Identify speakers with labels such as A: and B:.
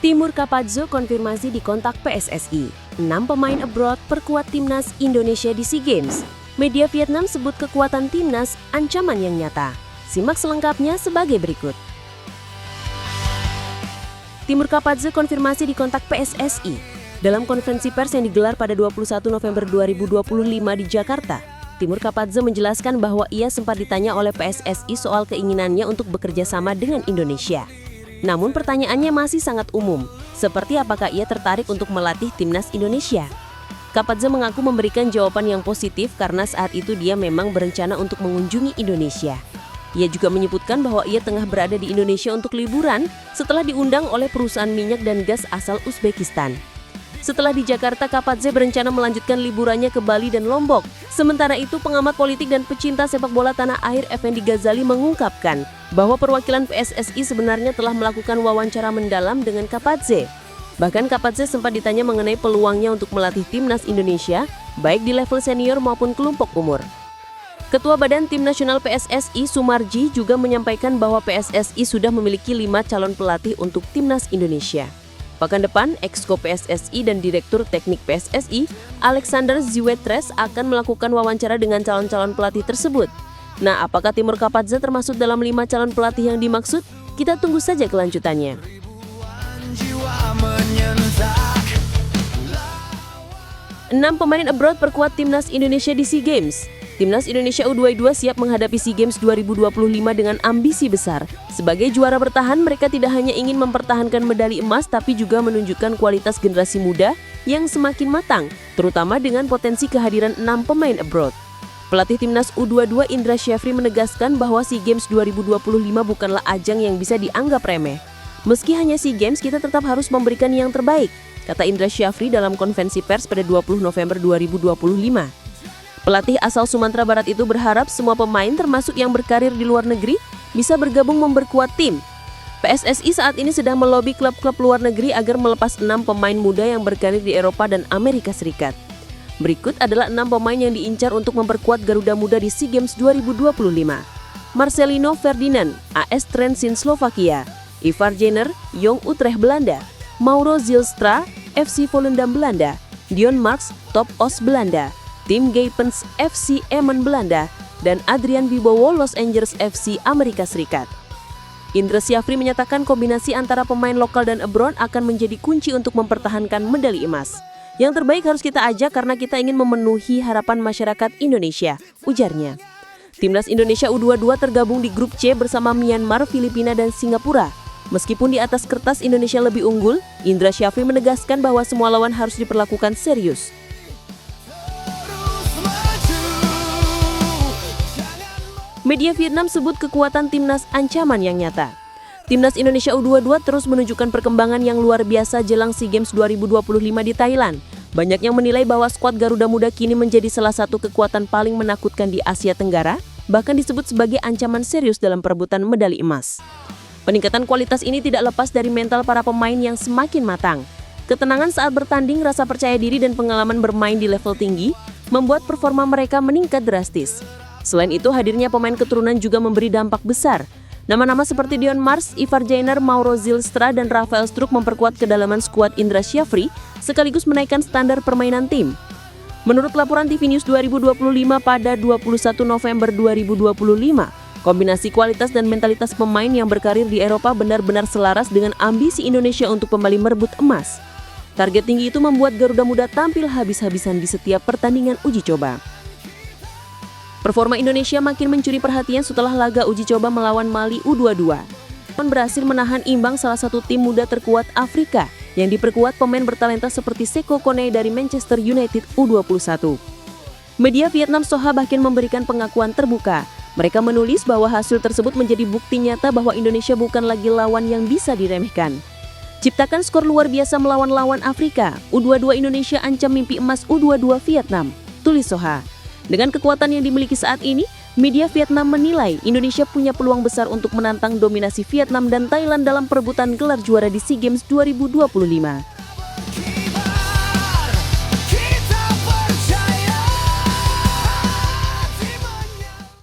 A: Timur Kapadzzo konfirmasi di kontak PSSI. 6 pemain abroad perkuat timnas Indonesia di SEA Games. Media Vietnam sebut kekuatan timnas ancaman yang nyata. Simak selengkapnya sebagai berikut. Timur Kapadzzo konfirmasi di kontak PSSI. Dalam konferensi pers yang digelar pada 21 November 2025 di Jakarta, Timur Kapadzzo menjelaskan bahwa ia sempat ditanya oleh PSSI soal keinginannya untuk bekerja sama dengan Indonesia. Namun pertanyaannya masih sangat umum, seperti apakah ia tertarik untuk melatih timnas Indonesia. Kapadzzo mengaku memberikan jawaban yang positif karena saat itu dia memang berencana untuk mengunjungi Indonesia. Ia juga menyebutkan bahwa ia tengah berada di Indonesia untuk liburan setelah diundang oleh perusahaan minyak dan gas asal Uzbekistan. Setelah di Jakarta, Kapadzzo berencana melanjutkan liburannya ke Bali dan Lombok. Sementara itu, pengamat politik dan pecinta sepak bola tanah air Effendi Ghazali mengungkapkan bahwa perwakilan PSSI sebenarnya telah melakukan wawancara mendalam dengan Kapadzzo. Bahkan Kapadzzo sempat ditanya mengenai peluangnya untuk melatih timnas Indonesia, baik di level senior maupun kelompok umur. Ketua Badan Tim Nasional PSSI Sumarji juga menyampaikan bahwa PSSI sudah memiliki 5 calon pelatih untuk timnas Indonesia. Pekan depan, Exco PSSI dan Direktur Teknik PSSI, Alexander Ziwetres akan melakukan wawancara dengan calon-calon pelatih tersebut. Nah, apakah Timur Kapadzzo termasuk dalam 5 calon pelatih yang dimaksud? Kita tunggu saja kelanjutannya. 6 pemain abroad perkuat timnas Indonesia di SEA Games. Timnas Indonesia U22 siap menghadapi SEA Games 2025 dengan ambisi besar. Sebagai juara bertahan, mereka tidak hanya ingin mempertahankan medali emas, tapi juga menunjukkan kualitas generasi muda yang semakin matang, terutama dengan potensi kehadiran 6 pemain abroad. Pelatih timnas U22 Indra Syafri menegaskan bahwa SEA Games 2025 bukanlah ajang yang bisa dianggap remeh. Meski hanya SEA Games, kita tetap harus memberikan yang terbaik, kata Indra Syafri dalam konferensi pers pada 20 November 2025. Pelatih asal Sumatera Barat itu berharap semua pemain termasuk yang berkarir di luar negeri bisa bergabung memperkuat tim. PSSI saat ini sedang melobi klub-klub luar negeri agar melepas 6 pemain muda yang berkarir di Eropa dan Amerika Serikat. Berikut adalah 6 pemain yang diincar untuk memperkuat Garuda Muda di SEA Games 2025. Marcelino Ferdinand, AS Trenčín Slovakia. Ivar Jenner, Jong Utrecht Belanda. Mauro Zylstra, FC Volendam Belanda. Dion Marks, Top Os Belanda. Tim Gapens FC Emmen Belanda, dan Adrian Wibowo Los Angeles FC Amerika Serikat. Indra Syafri menyatakan kombinasi antara pemain lokal dan abroad akan menjadi kunci untuk mempertahankan medali emas. Yang terbaik harus kita ajak karena kita ingin memenuhi harapan masyarakat Indonesia, ujarnya. Timnas Indonesia U22 tergabung di grup C bersama Myanmar, Filipina, dan Singapura. Meskipun di atas kertas Indonesia lebih unggul, Indra Syafri menegaskan bahwa semua lawan harus diperlakukan serius. Media Vietnam sebut kekuatan timnas ancaman yang nyata. Timnas Indonesia U22 terus menunjukkan perkembangan yang luar biasa jelang SEA Games 2025 di Thailand. Banyak yang menilai bahwa skuad Garuda Muda kini menjadi salah satu kekuatan paling menakutkan di Asia Tenggara, bahkan disebut sebagai ancaman serius dalam perebutan medali emas. Peningkatan kualitas ini tidak lepas dari mental para pemain yang semakin matang. Ketenangan saat bertanding, rasa percaya diri dan pengalaman bermain di level tinggi membuat performa mereka meningkat drastis. Selain itu, hadirnya pemain keturunan juga memberi dampak besar. Nama-nama seperti Dion Marks, Ivar Jenner, Mauro Zylstra, dan Rafael Struijk memperkuat kedalaman skuad Indra Syafri, sekaligus menaikkan standar permainan tim. Menurut laporan TV News 2025 pada 21 November 2025, kombinasi kualitas dan mentalitas pemain yang berkarir di Eropa benar-benar selaras dengan ambisi Indonesia untuk kembali merebut emas. Target tinggi itu membuat Garuda Muda tampil habis-habisan di setiap pertandingan uji coba. Performa Indonesia makin mencuri perhatian setelah laga uji coba melawan Mali U22. Berhasil menahan imbang salah satu tim muda terkuat Afrika yang diperkuat pemain bertalenta seperti Seko Kone dari Manchester United U21. Media Vietnam Soha bahkan memberikan pengakuan terbuka. Mereka menulis bahwa hasil tersebut menjadi bukti nyata bahwa Indonesia bukan lagi lawan yang bisa diremehkan. Ciptakan skor luar biasa melawan lawan Afrika, U22 Indonesia ancam mimpi emas U22 Vietnam, tulis Soha. Dengan kekuatan yang dimiliki saat ini, media Vietnam menilai Indonesia punya peluang besar untuk menantang dominasi Vietnam dan Thailand dalam perebutan gelar juara di SEA Games 2025.